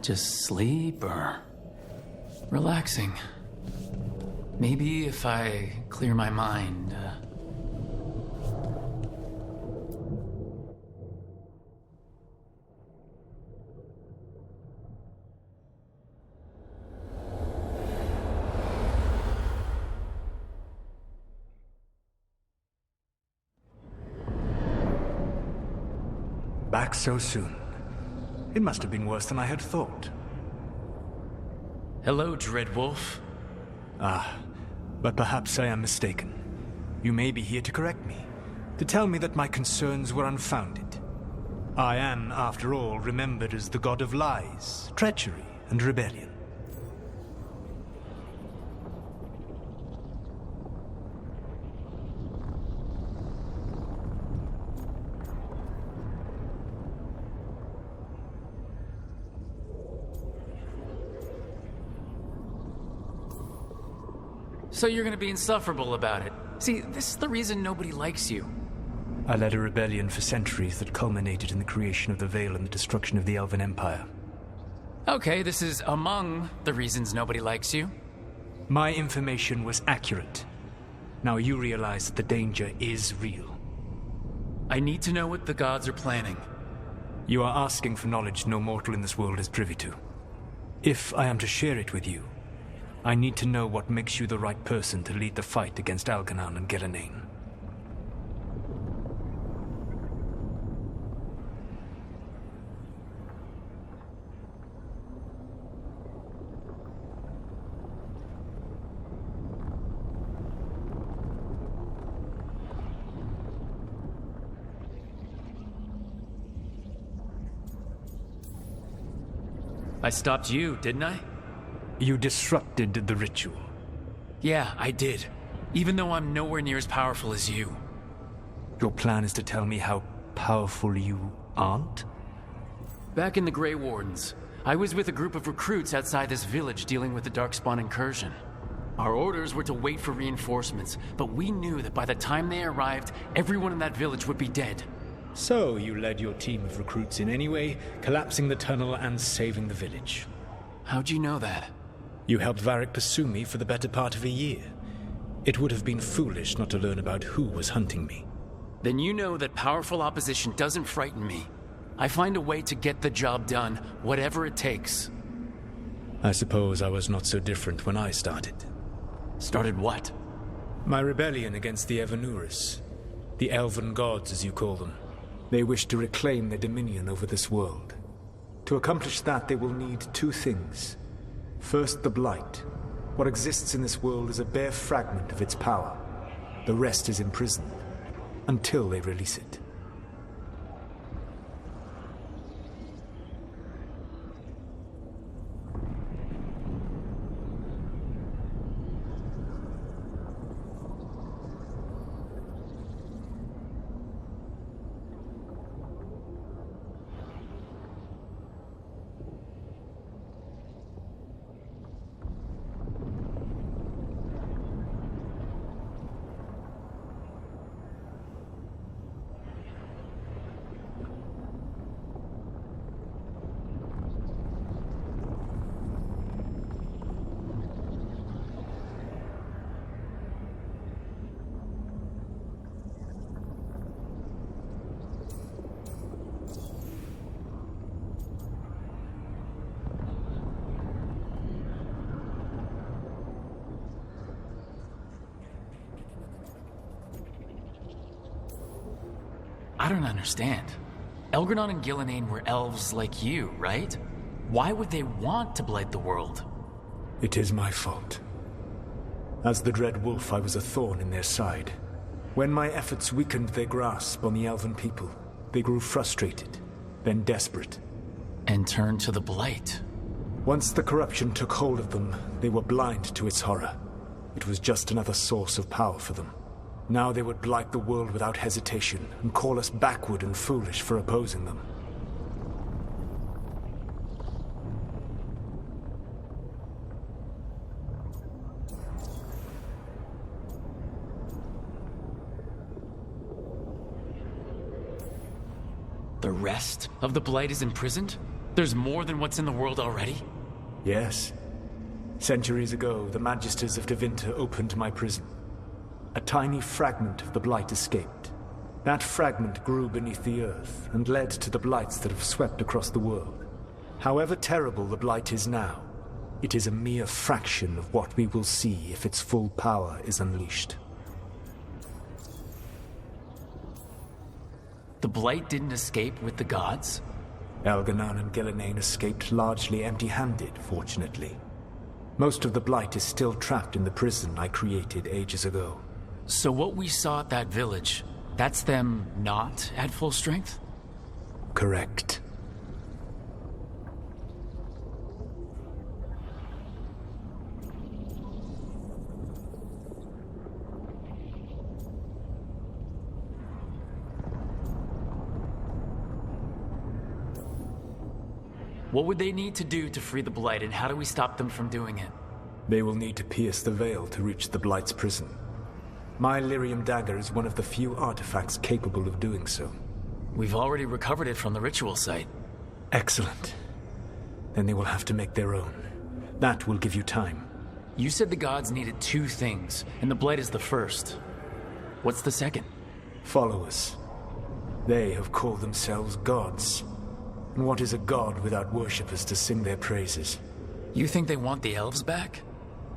Just sleep or relaxing. Maybe if I clear my mind. Back so soon. It must have been worse than I had thought. Hello, Dreadwolf. But perhaps I am mistaken. You may be here to correct me, to tell me that my concerns were unfounded. I am, after all, remembered as the god of lies, treachery, and rebellion. So you're gonna be insufferable about it. See, this is the reason nobody likes you. I led a rebellion for centuries that culminated in the creation of the Veil and the destruction of the Elven Empire. Okay, this is among the reasons nobody likes you. My information was accurate. Now you realize that the danger is real. I need to know what the gods are planning. You are asking for knowledge no mortal in this world is privy to. If I am to share it with you, I need to know what makes you the right person to lead the fight against Algernon and Gillenane. I stopped you, didn't I? You disrupted the ritual. Yeah, I did. Even though I'm nowhere near as powerful as you. Your plan is to tell me how powerful you aren't? Back in the Grey Wardens, I was with a group of recruits outside this village dealing with the Darkspawn incursion. Our orders were to wait for reinforcements, but we knew that by the time they arrived, everyone in that village would be dead. So you led your team of recruits in any way, collapsing the tunnel and saving the village. How'd you know that? You helped Varric pursue me for the better part of a year. It would have been foolish not to learn about who was hunting me. Then you know that powerful opposition doesn't frighten me. I find a way to get the job done, whatever it takes. I suppose I was not so different when I started. Started what? My rebellion against the Evanuris. The Elven gods, as you call them. They wish to reclaim their dominion over this world. To accomplish that, they will need two things. First, the Blight. What exists in this world is a bare fragment of its power. The rest is imprisoned, until they release it. I don't understand. Algernon and Gillenane were elves like you, right? Why would they want to blight the world? It is my fault. As the Dread Wolf, I was a thorn in their side. When my efforts weakened their grasp on the Elven people, they grew frustrated, then desperate. And turned to the blight. Once the corruption took hold of them, they were blind to its horror. It was just another source of power for them. Now they would blight the world without hesitation and call us backward and foolish for opposing them. The rest of the blight is imprisoned? There's more than what's in the world already? Yes. Centuries ago, the Magisters of Tevinter opened my prison. A tiny fragment of the Blight escaped. That fragment grew beneath the earth and led to the Blights that have swept across the world. However terrible the Blight is now, it is a mere fraction of what we will see if its full power is unleashed. The Blight didn't escape with the gods? Elganan and Gillenane escaped largely empty-handed, fortunately. Most of the Blight is still trapped in the prison I created ages ago. So what we saw at that village, that's them not at full strength? Correct. What would they need to do to free the Blight, and how do we stop them from doing it? They will need to pierce the veil to reach the Blight's prison. My Lyrium dagger is one of the few artifacts capable of doing so. We've already recovered it from the ritual site. Excellent. Then they will have to make their own. That will give you time. You said the gods needed 2 things, and the Blight is the first. What's the second? Followers. They have called themselves gods. And what is a god without worshippers to sing their praises? You think they want the elves back?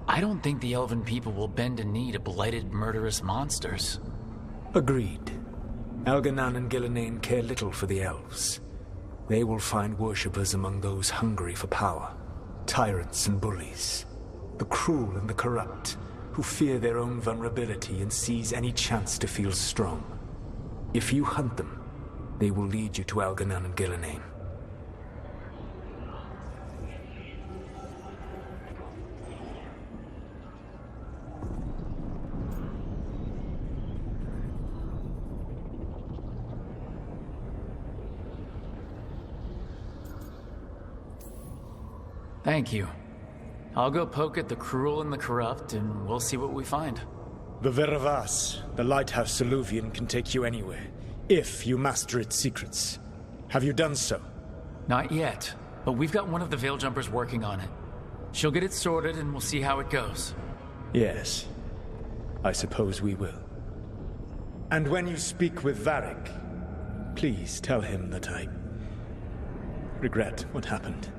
I don't think the elven people will bend a knee to blighted, murderous monsters. Agreed. Elganan and Gillenane care little for the elves. They will find worshippers among those hungry for power. Tyrants and bullies. The cruel and the corrupt, who fear their own vulnerability and seize any chance to feel strong. If you hunt them, they will lead you to Elganan and Gillenane. Thank you. I'll go poke at the cruel and the corrupt, and we'll see what we find. The Veravas, the lighthouse Soluvian, can take you anywhere, if you master its secrets. Have you done so? Not yet, but we've got one of the Veil Jumpers working on it. She'll get it sorted, and we'll see how it goes. Yes. I suppose we will. And when you speak with Varric, please tell him that I regret what happened.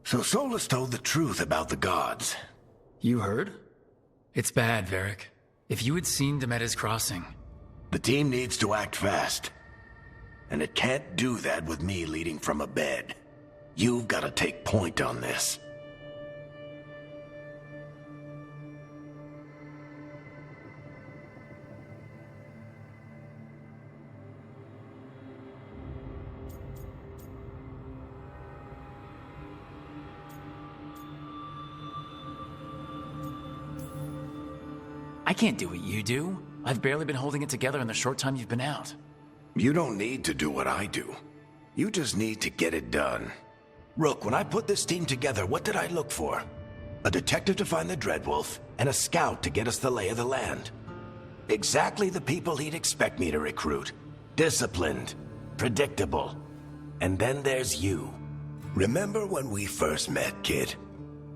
So Solus told the truth about the gods. You heard? It's bad, Varric. If you had seen Demeter's Crossing... The team needs to act fast. And it can't do that with me leading from a bed. You've got to take point on this. I can't do what you do. I've barely been holding it together in the short time you've been out. You don't need to do what I do. You just need to get it done. Rook, when I put this team together, what did I look for? A detective to find the Dreadwolf, and a scout to get us the lay of the land. Exactly the people he'd expect me to recruit. Disciplined, predictable. And then there's you. Remember when we first met, kid?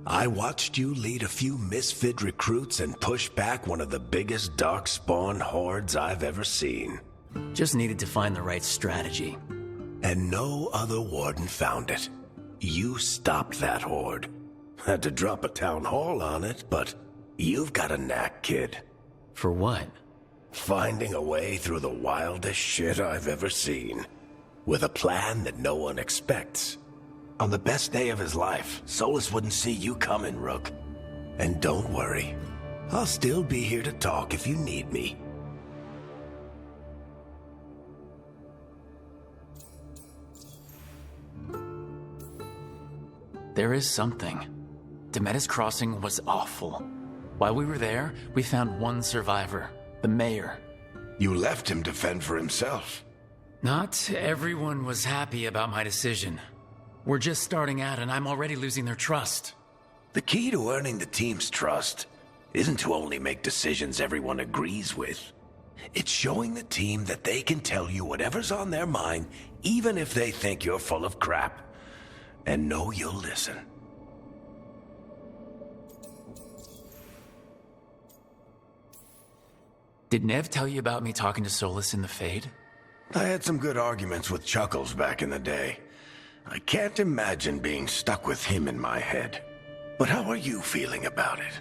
I watched you lead a few misfit recruits and push back one of the biggest darkspawn hordes I've ever seen. Just needed to find the right strategy. And no other warden found it. You stopped that horde. Had to drop a town hall on it, but you've got a knack, kid. For what? Finding a way through the wildest shit I've ever seen. With a plan that no one expects. On the best day of his life, Solus wouldn't see you coming, Rook. And don't worry. I'll still be here to talk if you need me. There is something. Demeter's Crossing was awful. While we were there, we found one survivor, the mayor. You left him to fend for himself. Not everyone was happy about my decision. We're just starting out and I'm already losing their trust. The key to earning the team's trust isn't to only make decisions everyone agrees with. It's showing the team that they can tell you whatever's on their mind, even if they think you're full of crap. And know you'll listen. Did Nev tell you about me talking to Solus in the Fade? I had some good arguments with Chuckles back in the day. I can't imagine being stuck with him in my head. But how are you feeling about it?